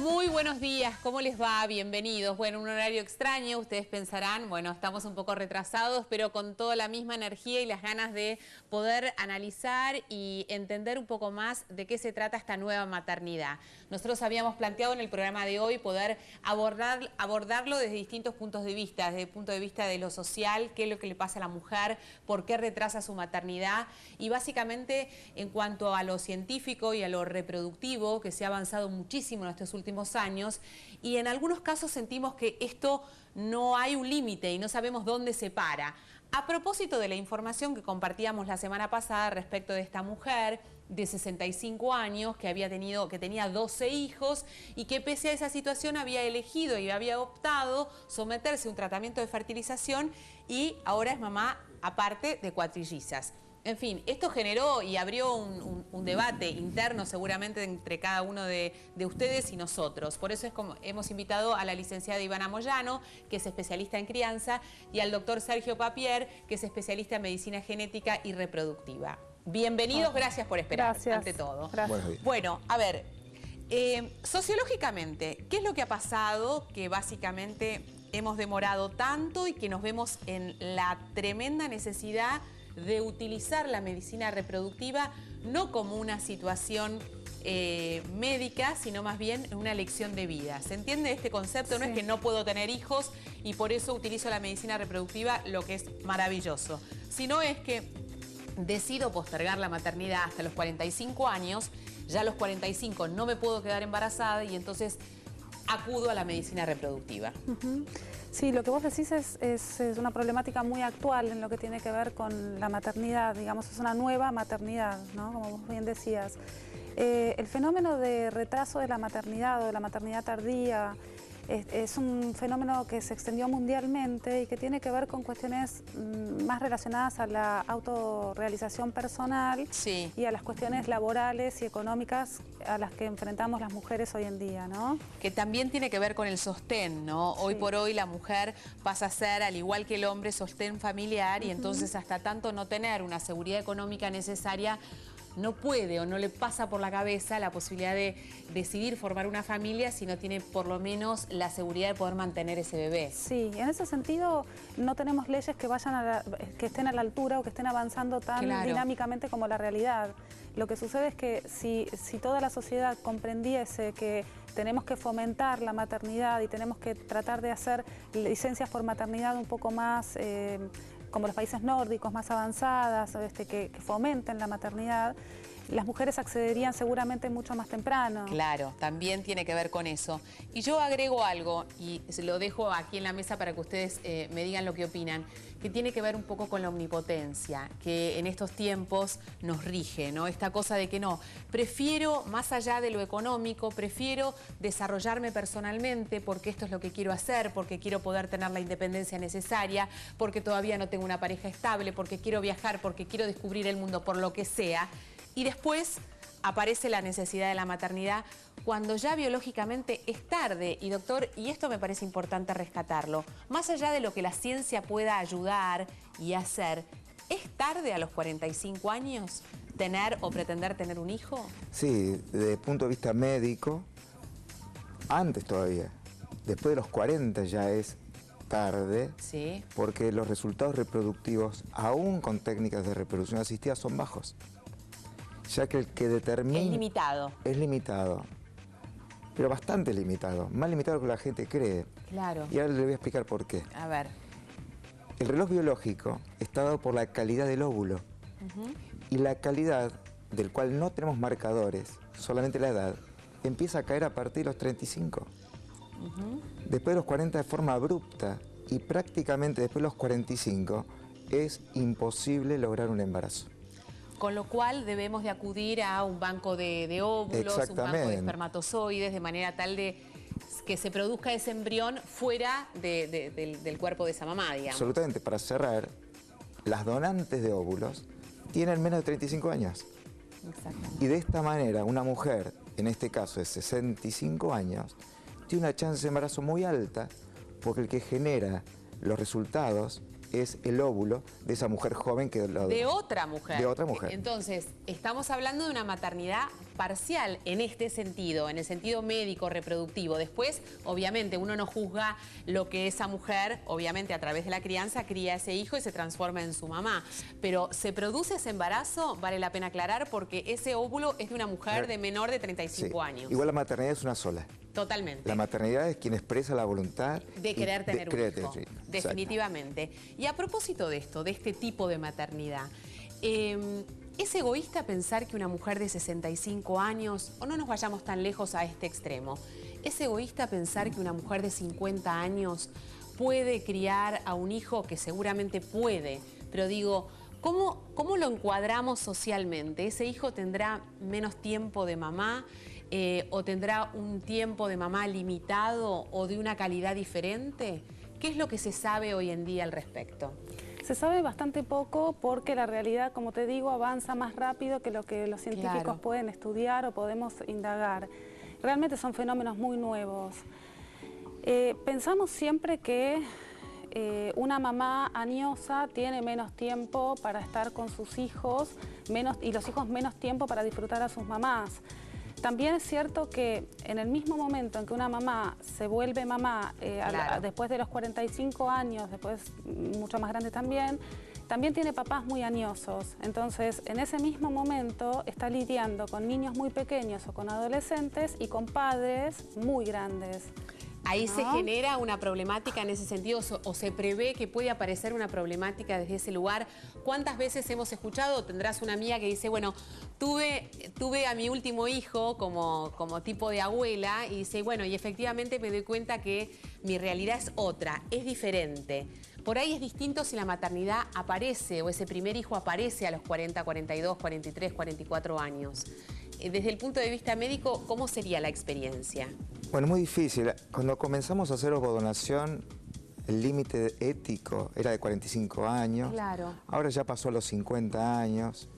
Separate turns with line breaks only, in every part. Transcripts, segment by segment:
Muy buenos días, ¿cómo les va? Bienvenidos. Bueno, un horario extraño, ustedes pensarán, bueno, estamos un poco retrasados, pero con toda la misma energía y las ganas de poder analizar y entender un poco más de qué se trata esta nueva maternidad. Nosotros habíamos planteado en el programa de hoy poder abordarlo desde distintos puntos de vista, desde el punto de vista de lo social, qué es lo que le pasa a la mujer, por qué retrasa su maternidad y básicamente en cuanto a lo científico y a lo reproductivo, que se ha avanzado muchísimo en estos últimos años y en algunos casos sentimos que esto no hay un límite y no sabemos dónde se para. A propósito de la información que compartíamos la semana pasada respecto de esta mujer de 65 años que tenía 12 hijos y que pese a esa situación había elegido y había optado someterse a un tratamiento de fertilización y ahora es mamá aparte de cuatrillizas. En fin, esto generó y abrió un debate interno seguramente entre cada uno de ustedes y nosotros. Por eso es como hemos invitado a la licenciada Ivana Moyano, que es especialista en crianza, y al doctor Sergio Papier, que es especialista en medicina genética y reproductiva. Bienvenidos, gracias por esperar, ante todo.
Gracias.
Bueno, a ver, sociológicamente, ¿qué es lo que ha pasado que básicamente hemos demorado tanto y que nos vemos en la tremenda necesidad de utilizar la medicina reproductiva no como una situación médica, sino más bien una elección de vida? ¿Se entiende este concepto? Sí. No es que no puedo tener hijos y por eso utilizo la medicina reproductiva, lo que es maravilloso, sino es que decido postergar la maternidad hasta los 45 años, ya a los 45 no me puedo quedar embarazada y entonces acudo a la medicina reproductiva.
Sí, lo que vos decís es una problemática muy actual en lo que tiene que ver con la maternidad, digamos, es una nueva maternidad, ¿no? Como vos bien decías. El fenómeno de retraso de la maternidad o de la maternidad tardía es un fenómeno que se extendió mundialmente y que tiene que ver con cuestiones más relacionadas a la autorrealización personal, sí, y a las cuestiones laborales y económicas a las que enfrentamos las mujeres hoy en día, ¿no?
Que también tiene que ver con el sostén, ¿no? Hoy por hoy la mujer pasa a ser, al igual que el hombre, sostén familiar y entonces hasta tanto no tener una seguridad económica necesaria, no puede o no le pasa por la cabeza la posibilidad de decidir formar una familia si no tiene por lo menos la seguridad de poder mantener ese bebé.
Sí, en ese sentido no tenemos leyes que vayan que estén a la altura o que estén avanzando tan dinámicamente como la realidad. Lo que sucede es que si toda la sociedad comprendiese que tenemos que fomentar la maternidad y tenemos que tratar de hacer licencias por maternidad un poco más como los países nórdicos, más avanzadas, que fomenten la maternidad, las mujeres accederían seguramente mucho más temprano.
Claro, también tiene que ver con eso. Y yo agrego algo, y se lo dejo aquí en la mesa para que ustedes me digan lo que opinan, que tiene que ver un poco con la omnipotencia, que en estos tiempos nos rige, ¿no? Esta cosa de que no, prefiero, más allá de lo económico, prefiero desarrollarme personalmente porque esto es lo que quiero hacer, porque quiero poder tener la independencia necesaria, porque todavía no tengo una pareja estable, porque quiero viajar, porque quiero descubrir el mundo, por lo que sea. Y después aparece la necesidad de la maternidad cuando ya biológicamente es tarde. Y doctor, y esto me parece importante rescatarlo, más allá de lo que la ciencia pueda ayudar y hacer, ¿es tarde a los 45 años tener o pretender tener un hijo?
Sí, desde el punto de vista médico, antes todavía. Después de los 40 ya es tarde,
sí, porque
los resultados reproductivos, aún con técnicas de reproducción asistida, son bajos. Ya que el que determina...
Es limitado.
Es limitado, pero bastante limitado, más limitado de lo que la gente cree.
Claro.
Y ahora le voy a explicar por qué.
A ver.
El reloj biológico está dado por la calidad del óvulo. Y la calidad, del cual no tenemos marcadores, solamente la edad, empieza a caer a partir de los 35. Después de los 40 de forma abrupta y prácticamente después de los 45 es imposible lograr un embarazo.
Con lo cual debemos de acudir a un banco de óvulos, un banco de espermatozoides, de manera tal de que se produzca ese embrión fuera del cuerpo de esa mamá, digamos.
Absolutamente. Para cerrar, las donantes de óvulos tienen menos de 35 años. Exactamente. Y de esta manera, una mujer, en este caso de 65 años, tiene una chance de embarazo muy alta porque el que genera los resultados es el óvulo de esa mujer joven que lo...
De otra mujer.
De otra mujer.
Entonces, estamos hablando de una maternidad parcial en este sentido, en el sentido médico, reproductivo. Después, obviamente, uno no juzga lo que esa mujer, obviamente a través de la crianza, cría a ese hijo y se transforma en su mamá. Pero, ¿se produce ese embarazo? Vale la pena aclarar porque ese óvulo es de una mujer de menor de 35 años.
Igual la maternidad es una sola.
Totalmente.
La maternidad es quien expresa la voluntad
de querer tener un hijo.
Sí,
definitivamente. Y a propósito de esto, de este tipo de maternidad, ¿es egoísta pensar que una mujer de 65 años, o no nos vayamos tan lejos a este extremo, es egoísta pensar que una mujer de 50 años puede criar a un hijo que seguramente puede, pero digo, ¿cómo lo encuadramos socialmente? ¿Ese hijo tendrá menos tiempo de mamá? ¿O tendrá un tiempo de mamá limitado o de una calidad diferente? ¿Qué es lo que se sabe hoy en día al respecto?
Se sabe bastante poco porque la realidad, como te digo, avanza más rápido que lo que los científicos pueden estudiar o podemos indagar. Realmente son fenómenos muy nuevos. Pensamos siempre que una mamá añosa tiene menos tiempo para estar con sus hijos y los hijos menos tiempo para disfrutar a sus mamás. También es cierto que en el mismo momento en que una mamá se vuelve mamá, después de los 45 años, después mucho más grande también tiene papás muy añosos. Entonces, en ese mismo momento está lidiando con niños muy pequeños o con adolescentes y con padres muy grandes.
Ahí se genera una problemática en ese sentido, o se prevé que puede aparecer una problemática desde ese lugar. ¿Cuántas veces hemos escuchado, tendrás una amiga que dice, bueno, tuve a mi último hijo como tipo de abuela, y dice, bueno, y efectivamente me doy cuenta que mi realidad es otra, es diferente. Por ahí es distinto si la maternidad aparece o ese primer hijo aparece a los 40, 42, 43, 44 años. Desde el punto de vista médico, ¿cómo sería la experiencia?
Bueno, muy difícil. Cuando comenzamos a hacer ovodonación, el límite ético era de 45 años.
Claro.
Ahora ya pasó a los 50 años.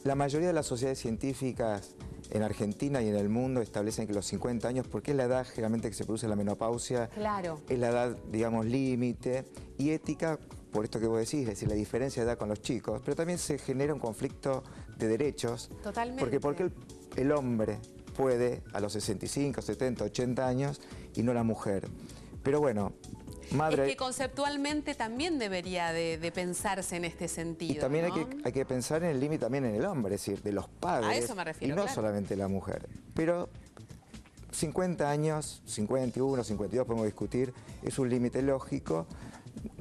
La mayoría de las sociedades científicas en Argentina y en el mundo establecen que los 50 años, porque es la edad generalmente que se produce la menopausia,
claro,
es la edad, digamos, límite, y ética, por esto que vos decís, es decir, la diferencia de edad con los chicos, pero también se genera un conflicto de derechos.
Totalmente.
Porque el hombre puede a los 65, 70, 80 años y no la mujer. Pero bueno, madre...
Es que conceptualmente también debería de pensarse en este sentido.
Y también
¿no?
hay que pensar en el límite también en el hombre, es decir, de los padres.
A eso me refiero,
y no
claro,
solamente la mujer. Pero 50 años, 51, 52 podemos discutir, es un límite lógico.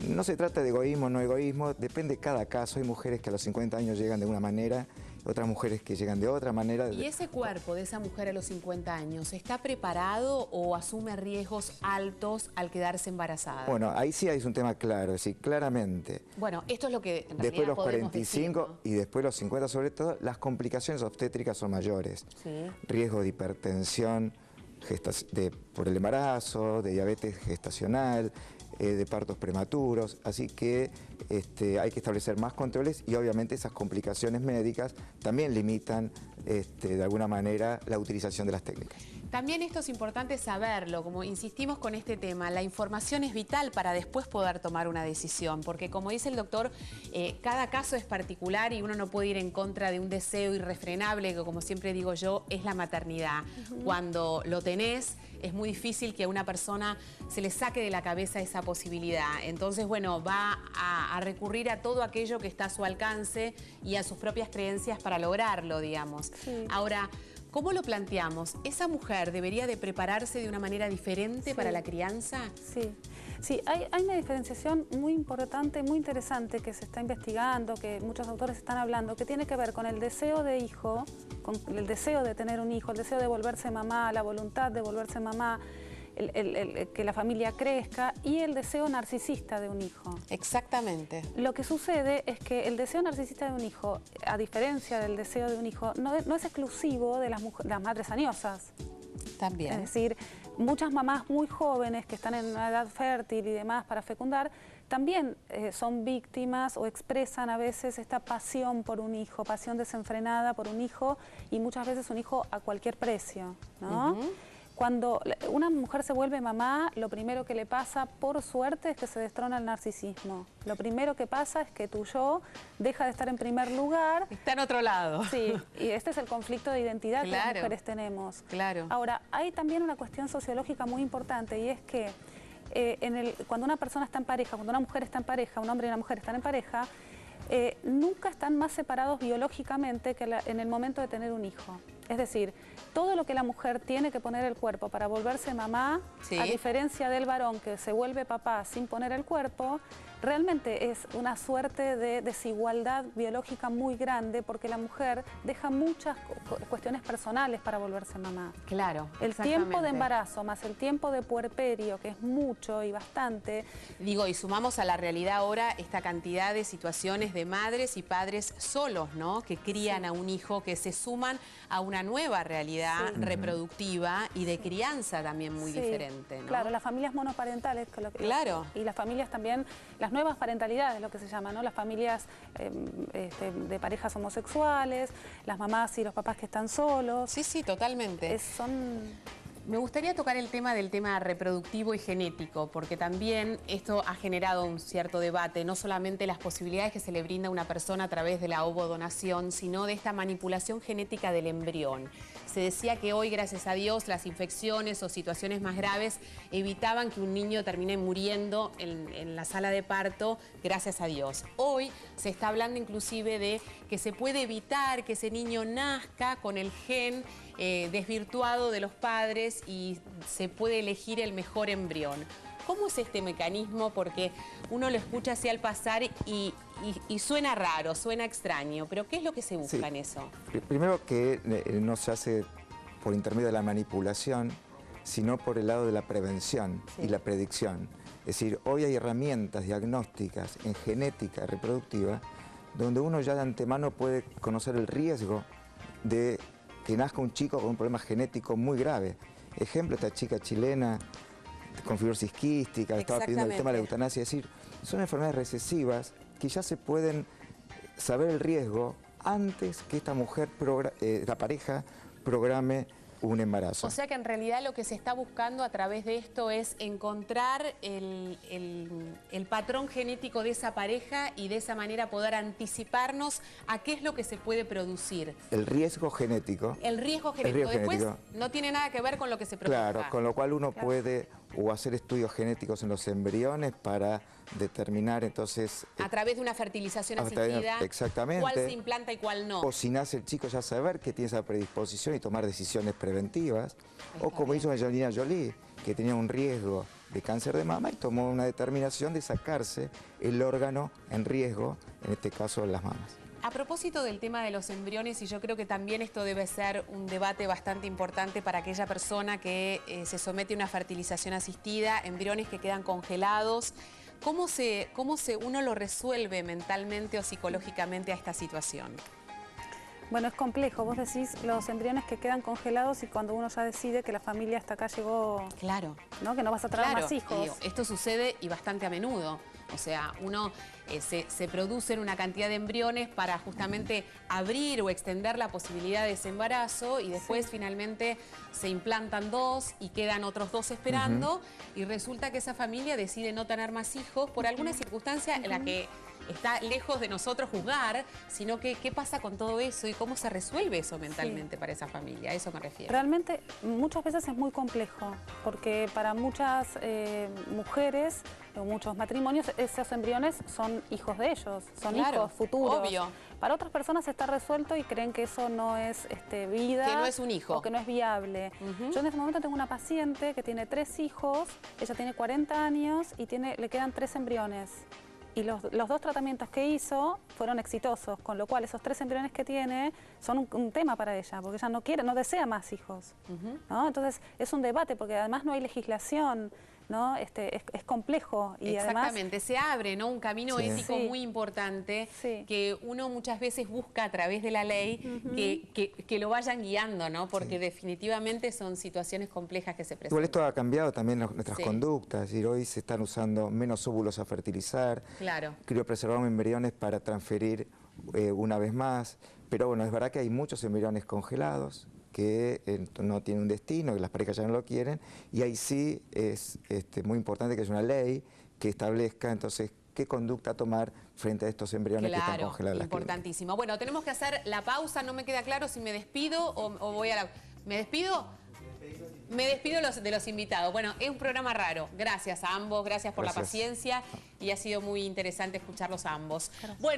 No se trata de egoísmo o no egoísmo, depende de cada caso. Hay mujeres que a los 50 años llegan de una manera, otras mujeres que llegan de otra manera.
¿Y ese cuerpo de esa mujer a los 50 años está preparado o asume riesgos altos al quedarse embarazada?
Bueno, ahí sí hay un tema claro, es decir, claramente.
Bueno, esto es lo que en
después
realidad
los 45
decir, ¿no?
Y después los 50 sobre todo, las complicaciones obstétricas son mayores.
Sí.
Riesgo de hipertensión por el embarazo, de diabetes gestacional, de partos prematuros, así que hay que establecer más controles y obviamente esas complicaciones médicas también limitan de alguna manera la utilización de las técnicas.
También esto es importante saberlo, como insistimos con este tema, la información es vital para después poder tomar una decisión, porque como dice el doctor, cada caso es particular y uno no puede ir en contra de un deseo irrefrenable, que como siempre digo yo, es la maternidad. Cuando lo tenés, es muy difícil que a una persona se le saque de la cabeza esa posibilidad. Entonces, bueno, va a recurrir a todo aquello que está a su alcance y a sus propias creencias para lograrlo, digamos.
Sí.
Ahora, ¿cómo lo planteamos? ¿Esa mujer debería de prepararse de una manera diferente para la crianza?
Sí, sí, hay una diferenciación muy importante, muy interesante que se está investigando, que muchos autores están hablando, que tiene que ver con el deseo de hijo, con el deseo de tener un hijo, el deseo de volverse mamá, la voluntad de volverse mamá, que la familia crezca y el deseo narcisista de un hijo.
Exactamente.
Lo que sucede es que el deseo narcisista de un hijo, a diferencia del deseo de un hijo, no es exclusivo de las madres añosas.
También.
Es decir, muchas mamás muy jóvenes que están en una edad fértil y demás para fecundar, también son víctimas o expresan a veces esta pasión por un hijo, pasión desenfrenada por un hijo y muchas veces un hijo a cualquier precio, ¿no? Cuando una mujer se vuelve mamá, lo primero que le pasa, por suerte, es que se destrona el narcisismo. Lo primero que pasa es que tu yo deja de estar en primer lugar.
Está en otro lado.
Sí, y este es el conflicto de identidad que las
Claro.
mujeres tenemos.
Claro.
Ahora, hay también una cuestión sociológica muy importante, y es que cuando una persona está en pareja, cuando una mujer está en pareja, un hombre y una mujer están en pareja, nunca están más separados biológicamente que en el momento de tener un hijo. Es decir, todo lo que la mujer tiene que poner el cuerpo para volverse mamá,
Sí.
a diferencia del varón que se vuelve papá sin poner el cuerpo, realmente es una suerte de desigualdad biológica muy grande, porque la mujer deja muchas cuestiones personales para volverse mamá.
Claro,
El tiempo de
exactamente.
embarazo más el tiempo de puerperio, que es mucho y bastante.
Digo, y sumamos a la realidad ahora esta cantidad de situaciones de madres y padres solos, ¿no? Que crían a un hijo, que se suman a una nueva realidad
Sí.
reproductiva y de crianza también muy
Sí,
diferente, ¿no?
Claro, las familias monoparentales.
Claro.
Y las familias también, las nuevas parentalidades, lo que se llama, ¿no? Las familias de parejas homosexuales, las mamás y los papás que están solos.
Sí, sí, totalmente. Me gustaría tocar el tema del tema reproductivo y genético, porque también esto ha generado un cierto debate, no solamente las posibilidades que se le brinda a una persona a través de la ovodonación, sino de esta manipulación genética del embrión. Se decía que hoy, gracias a Dios, las infecciones o situaciones más graves evitaban que un niño termine muriendo en la sala de parto, gracias a Dios. Hoy se está hablando inclusive de que se puede evitar que ese niño nazca con el gen desvirtuado de los padres y se puede elegir el mejor embrión. ¿Cómo es este mecanismo? Porque uno lo escucha así al pasar y suena raro, suena extraño, pero ¿qué es lo que se busca en eso?
Primero que no se hace por intermedio de la manipulación, sino por el lado de la prevención y la predicción. Es decir, hoy hay herramientas diagnósticas en genética reproductiva donde uno ya de antemano puede conocer el riesgo de que nazca un chico con un problema genético muy grave. Ejemplo, esta chica chilena con fibrosis quística, estaba pidiendo el tema de la eutanasia. Es decir, son enfermedades recesivas que ya se pueden saber el riesgo antes que esta mujer, la pareja, programe un embarazo.
O sea que en realidad lo que se está buscando a través de esto es encontrar el patrón genético de esa pareja y de esa manera poder anticiparnos a qué es lo que se puede producir.
El riesgo genético.
El riesgo genético. Después no tiene nada que ver con lo que se produzca.
Claro, con lo cual uno puede o hacer estudios genéticos en los embriones para determinar entonces...
A través de una fertilización asistida,
exactamente,
cuál se implanta y cuál no.
O si nace el chico ya saber que tiene esa predisposición y tomar decisiones preventivas. O como hizo Angelina Jolie, que tenía un riesgo de cáncer de mama y tomó una determinación de sacarse el órgano en riesgo, en este caso las mamas.
A propósito del tema de los embriones, y yo creo que también esto debe ser un debate bastante importante para aquella persona que se somete a una fertilización asistida, embriones que quedan congelados. ¿Cómo uno lo resuelve mentalmente o psicológicamente a esta situación?
Bueno, es complejo. Vos decís los embriones que quedan congelados y cuando uno ya decide que la familia hasta acá llegó...
Claro.
¿No? Que no vas a traer más hijos.
Digo, esto sucede y bastante a menudo. O sea, uno se producen una cantidad de embriones para justamente abrir o extender la posibilidad de ese embarazo y después finalmente se implantan 2 y quedan otros 2 esperando y resulta que esa familia decide no tener más hijos por alguna circunstancia en la que está lejos de nosotros juzgar, sino que qué pasa con todo eso y cómo se resuelve eso mentalmente para esa familia. A eso me refiero.
Realmente muchas veces es muy complejo porque para muchas mujeres o muchos matrimonios esos embriones son hijos de ellos, son hijos futuros.
Obvio.
Para otras personas está resuelto y creen que eso no es vida.
Que no es un hijo.
O que no es viable. Yo en este momento tengo una paciente que tiene 3 hijos, ella tiene 40 años y le quedan 3 embriones. Y los 2 tratamientos que hizo fueron exitosos, con lo cual esos 3 embriones que tiene son un tema para ella, porque ella no quiere, no desea más hijos. ¿No? Entonces es un debate, porque además no hay legislación, ¿no? Es complejo. Y
exactamente,
además,
se abre, ¿no? Un camino ético muy importante que uno muchas veces busca a través de la ley que lo vayan guiando, ¿no? Porque definitivamente son situaciones complejas que se presentan.
Igual esto ha cambiado también nuestras conductas, es decir, hoy se están usando menos óvulos a fertilizar, criopreservamos embriones para transferir una vez más, pero bueno, es verdad que hay muchos embriones congelados que no tiene un destino, que las parejas ya no lo quieren, y ahí sí es muy importante que haya una ley que establezca entonces qué conducta tomar frente a estos embriones que están congelados en las clínicas.
Importantísimo. Bueno, tenemos que hacer la pausa, no me queda claro si me despido o voy a la... ¿Me despido? Me despido de los invitados. Bueno, es un programa raro. Gracias a ambos, gracias por la paciencia y ha sido muy interesante escucharlos a ambos. Bueno.